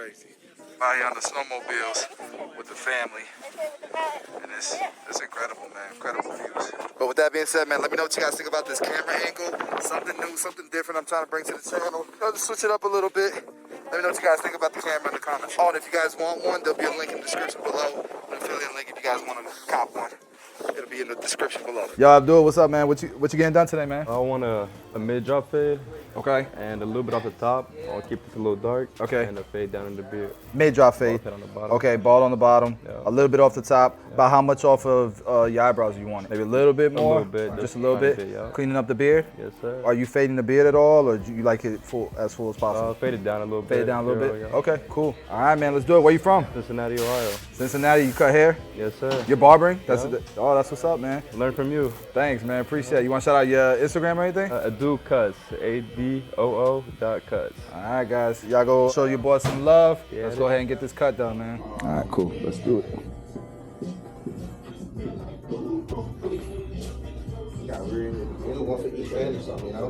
crazy. Out here on the snowmobiles with the family. And it's incredible, man. Incredible views. But with that being said, man, let me know what you guys think about this camera angle. Something new, something different I'm trying to bring to the channel. Just switch it up a little bit. Let me know what you guys think about the camera in the comments. Oh, and if you guys want one, there'll be a link in the description below. An affiliate link if you guys want to cop one. It'll be in the description below. Yo, Abdul, what's up, man? What you getting done today, man? I want a mid-drop fade. Okay. And a little bit off the top. I'll keep it a little dark. Okay. And a fade down in the beard. Mid-drop fade. On the bottom. Okay, bald on the bottom. Yeah. A little bit off the top. Yeah. About how much off of your eyebrows do you want it? Maybe a little bit more? A little bit. Just a little bit? Yeah. Cleaning up the beard? Yes, sir. Are you fading the beard at all, or do you like it as full as possible? Fade it down a little bit. Fade it down a little bit? Yeah. Okay, cool. All right, man, let's do it. Where you from? Cincinnati, Ohio. Cincinnati, you cut hair? Yes, sir. You're barbering? Yeah. Oh, that's what's up, man. Learn from you. Thanks, man. Appreciate it. You want to shout out your Instagram or anything? Adoo Cuts. ADOO.cuts. All right, guys. Y'all go show your boy some love. Yeah, let's go ahead and get this cut done, man. All right, cool. Let's do it. One for each hand or something, you know?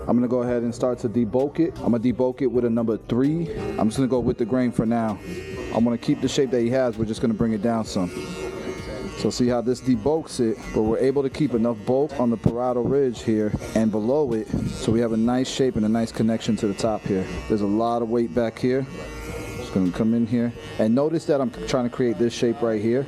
I'm gonna go ahead and start to debulk it. I'm gonna debulk it with a number 3. I'm just gonna go with the grain for now. I'm gonna keep the shape that he has. We're just gonna bring it down some. So see how this debulks it, but we're able to keep enough bulk on the parietal ridge here and below it, so we have a nice shape and a nice connection to the top here. There's a lot of weight back here. Just gonna come in here. And notice that I'm trying to create this shape right here.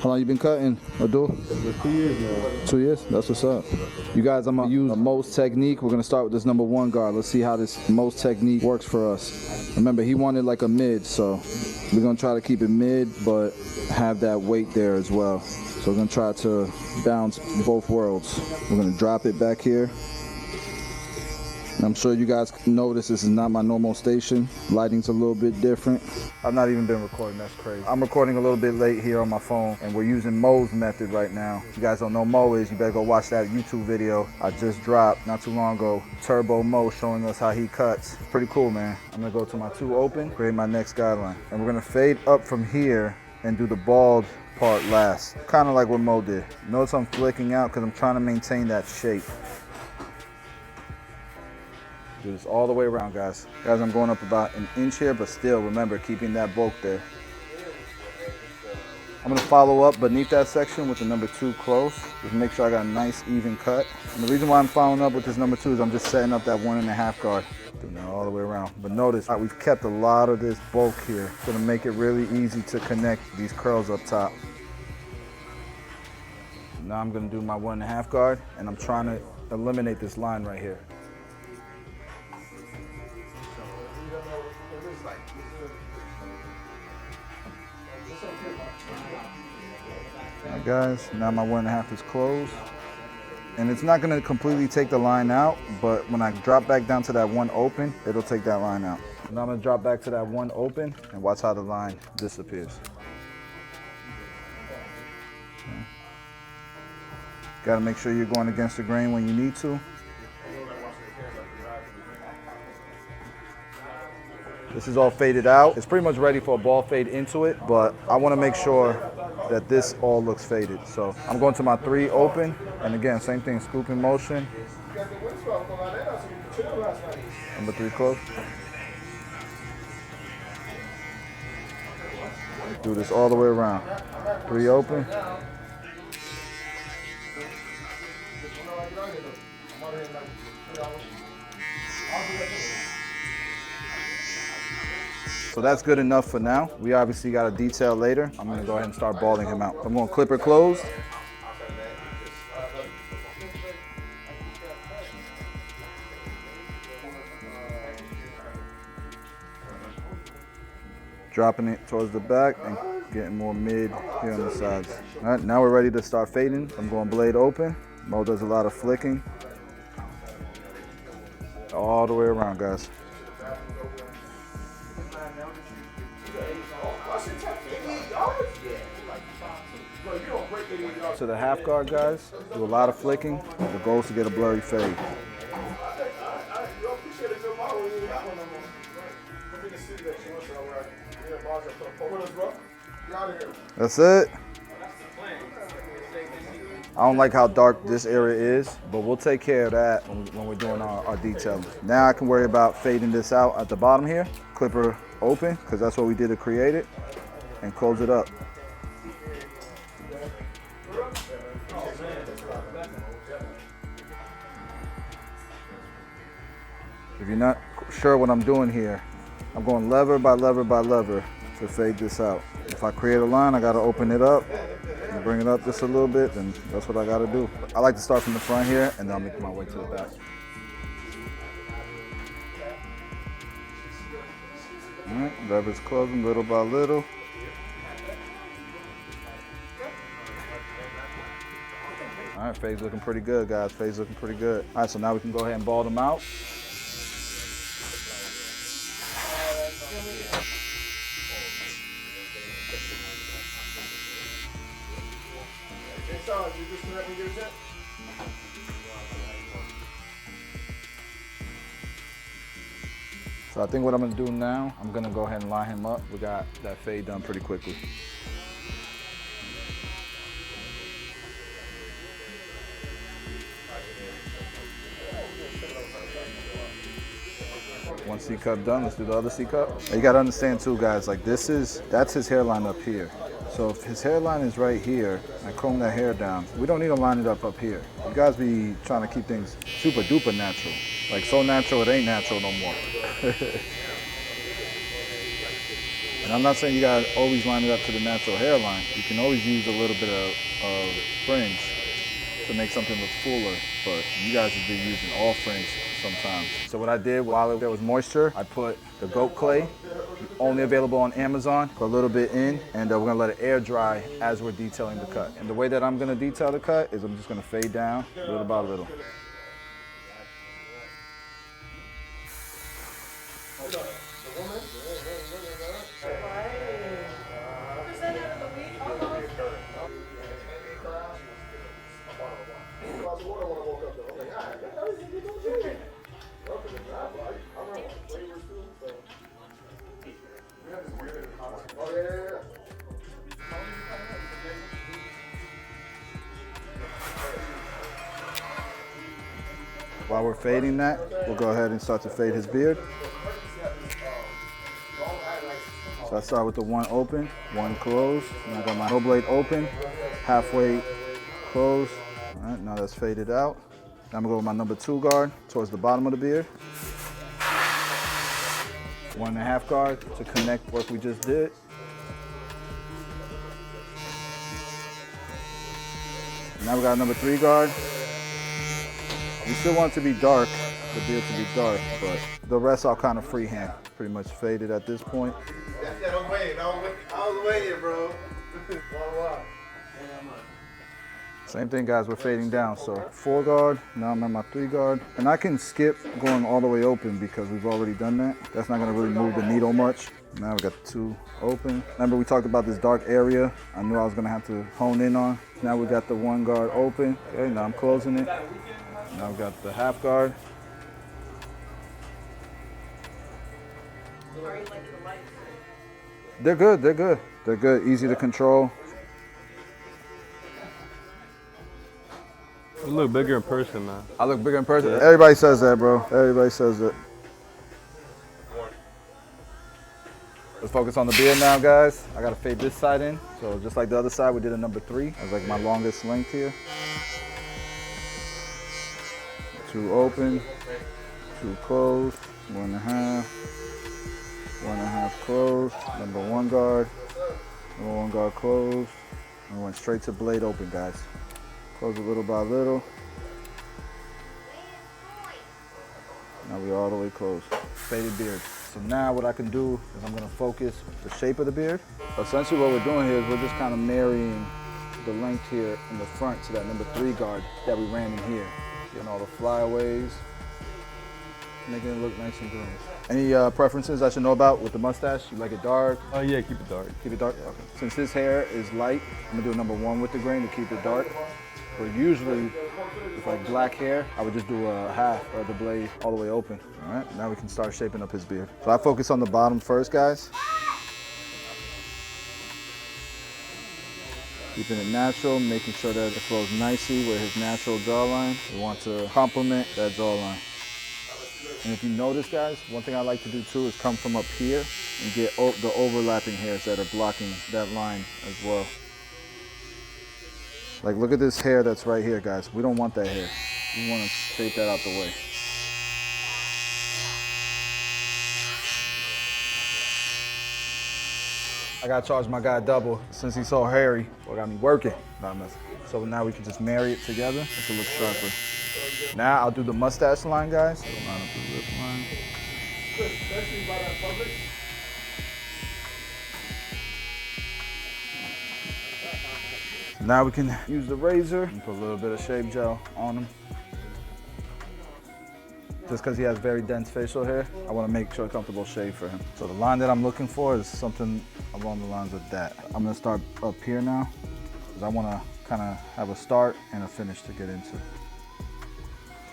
How long you been cutting, Abdul? 2 years now. 2 years? That's what's up. You guys, I'm gonna use a Mo's technique. We're gonna start with this number 1 guard. Let's see how this Mo's technique works for us. Remember, he wanted like a mid, so we're gonna try to keep it mid, but have that weight there as well. So we're gonna try to balance both worlds. We're gonna drop it back here. I'm sure you guys notice this is not my normal station. Lighting's a little bit different. I've not even been recording, that's crazy. I'm recording a little bit late here on my phone, and we're using Mo's method right now. If you guys don't know Mo is, you better go watch that YouTube video I just dropped not too long ago. Turbo Mo showing us how he cuts. Pretty cool, man. I'm gonna go to my 2 open, create my next guideline. And we're gonna fade up from here and do the bald part last. Kind of like what Mo did. Notice I'm flicking out because I'm trying to maintain that shape. Do this all the way around, guys. Guys, I'm going up about an inch here, but still, remember, keeping that bulk there. I'm gonna follow up beneath that section with the number 2 close. Just make sure I got a nice, even cut. And the reason why I'm following up with this number 2 is I'm just setting up that 1.5 guard. Doing that all the way around. But notice, we've kept a lot of this bulk here. It's gonna make it really easy to connect these curls up top. Now I'm gonna do my 1.5 guard, and I'm trying to eliminate this line right here. Alright guys, now my 1.5 is closed. And it's not gonna completely take the line out, but when I drop back down to that 1 open, it'll take that line out. Now I'm gonna drop back to that 1 open and watch how the line disappears. Okay. Gotta make sure you're going against the grain when you need to. This is all faded out. It's pretty much ready for a ball fade into it, but I want to make sure that this all looks faded. So I'm going to my 3 open, and again, same thing, scooping motion. Number 3 close. Do this all the way around. 3 open. So that's good enough for now. We obviously got a detail later. I'm gonna go ahead and start balding him out. I'm gonna clip her closed. Dropping it towards the back and getting more mid here on the sides. All right, now we're ready to start fading. I'm going blade open. Mo does a lot of flicking. All the way around, guys. To the half guard, guys, do a lot of flicking. The goal is to get a blurry fade. That's it. I don't like how dark this area is, but we'll take care of that when we're doing our detailing. Now I can worry about fading this out at the bottom here. Clipper open, because that's what we did to create it, and close it up. If you're not sure what I'm doing here, I'm going lever by lever by lever to fade this out. If I create a line, I gotta open it up and bring it up just a little bit, and that's what I gotta do. I like to start from the front here, and then I'll make my way to the back. All right, lever's closing little by little. All right, fade's looking pretty good, guys. Fade's looking pretty good. All right, so now we can go ahead and ball them out. So I think what I'm gonna do now, I'm gonna go ahead and line him up. We got that fade done pretty quickly. One C cup done, let's do the other C cup. You gotta understand too, guys, like that's his hairline up here. So if his hairline is right here, I comb that hair down, we don't need to line it up here. You guys be trying to keep things super duper natural. Like so natural, it ain't natural no more. And I'm not saying you gotta always line it up to the natural hairline. You can always use a little bit of fringe to make something look fuller, but you guys would be using all fringe sometimes. So what I did while there was moisture, I put the goat clay, only available on Amazon, put a little bit in, and we're gonna let it air dry as we're detailing the cut. And the way that I'm gonna detail the cut is I'm just gonna fade down little by little. While we're fading that, we'll go ahead and start to fade his beard. So I start with the one open, one closed. And I got my no blade open, halfway closed. All right, now that's faded out. Now I'm gonna go with my number 2 guard towards the bottom of the beard. 1.5 guard to connect what we just did. Now we got number 3 guard. We still want it to be dark, the beard to be dark, but the rest I'll kind of freehand. Pretty much faded at this point. I was waiting, bro. Same thing, guys, we're fading down. So 4 guard, now I'm at my 3 guard. And I can skip going all the way open because we've already done that. That's not gonna really move the needle much. Now we got the 2 open. Remember we talked about this dark area I knew I was gonna have to hone in on. Now we got the 1 guard open. Okay, now I'm closing it. Now we got the half guard. They're good, they're good. They're good, easy to control. You look bigger in person, man. I look bigger in person? Yeah. Everybody says that, bro. Everybody says that. Let's focus on the beard now, guys. I gotta fade this side in. So just like the other side, we did a number 3. That's like my longest length here. 2 open, 2 closed, 1.5, 1.5 closed, number 1 guard, number 1 guard closed, and we went straight to blade open, guys. Close it little by little. Now we're all the way closed. Faded beard. So now what I can do is I'm gonna focus the shape of the beard. Essentially what we're doing here is we're just kind of marrying the length here in the front to that number 3 guard that we ran in here. Getting all the flyaways, making it look nice and groomed. Any preferences I should know about with the mustache? You like it dark? Oh yeah, keep it dark. Keep it dark? Okay. Since his hair is light, I'm gonna do number 1 with the grain to keep it dark. But usually, with like black hair, I would just do a half or the blade all the way open. All right, now we can start shaping up his beard. So I focus on the bottom first, guys. Keeping it natural, making sure that it flows nicely with his natural jawline. We want to complement that jawline. And if you notice, guys, one thing I like to do too is come from up here and get the overlapping hairs that are blocking that line as well. Like, look at this hair that's right here, guys. We don't want that hair. We want to take that out the way. I gotta charge my guy double since he's so hairy. Well, got me working. No, I'm messing. So now we can just marry it together. It can look sharper. Now I'll do the mustache line, guys. Line up the lip line. So now we can use the razor and put a little bit of shave gel on him. Just because he has very dense facial hair, I want to make sure a comfortable shave for him. So the line that I'm looking for is something along the lines of that. I'm going to start up here now because I want to kind of have a start and a finish to get into.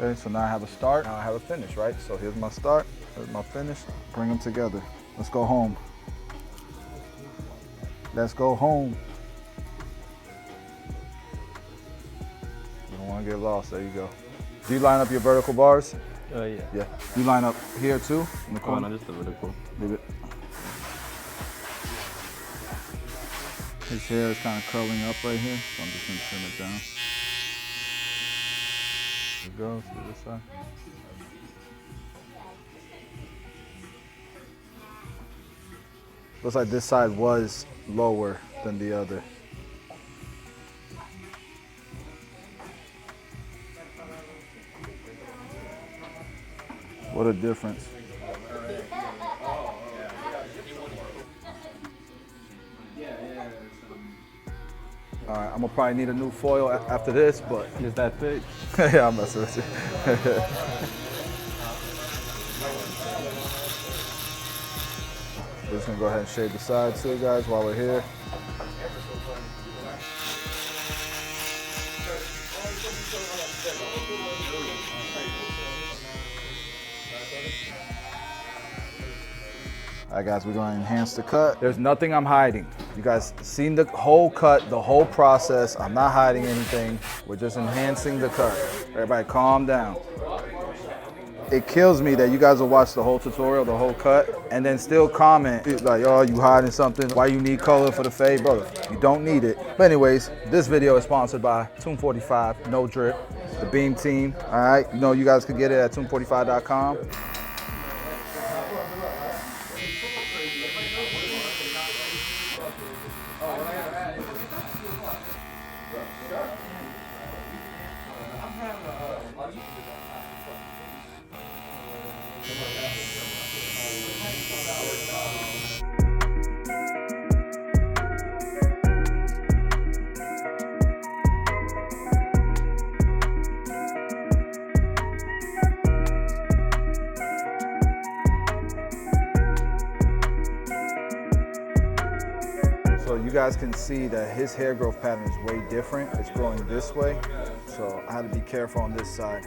Okay, so now I have a start, now I have a finish, right? So here's my start, here's my finish. Bring them together. Let's go home. Let's go home. You don't want to get lost, there you go. Do you line up your vertical bars? Yeah. Yeah. You line up here too? In the Oh, corner? no, just the vertical. Leave it. His hair is kind of curling up right here, so I'm just going to trim it down. There we go, to this side. Looks like this side was lower than the other. What a difference. All right, I'm gonna probably need a new foil after this, but Is that thick? yeah, I'm messing with you. We're just gonna go ahead and shave the sides too, guys, while we're here. All right, guys, we're gonna enhance the cut. There's nothing I'm hiding. You guys seen the whole cut, the whole process. I'm not hiding anything. We're just enhancing the cut. Everybody calm down. It kills me that you guys will watch the whole tutorial, the whole cut, and then still comment like, oh, you hiding something? Why you need color for the fade? Brother, you don't need it. But anyways, this video is sponsored by Tomb 45, No Drip, the Beam Team. All right, you know you guys can get it at tomb45.com. So you guys can see that his hair growth pattern is way different. It's growing this way. So I had to be careful on this side.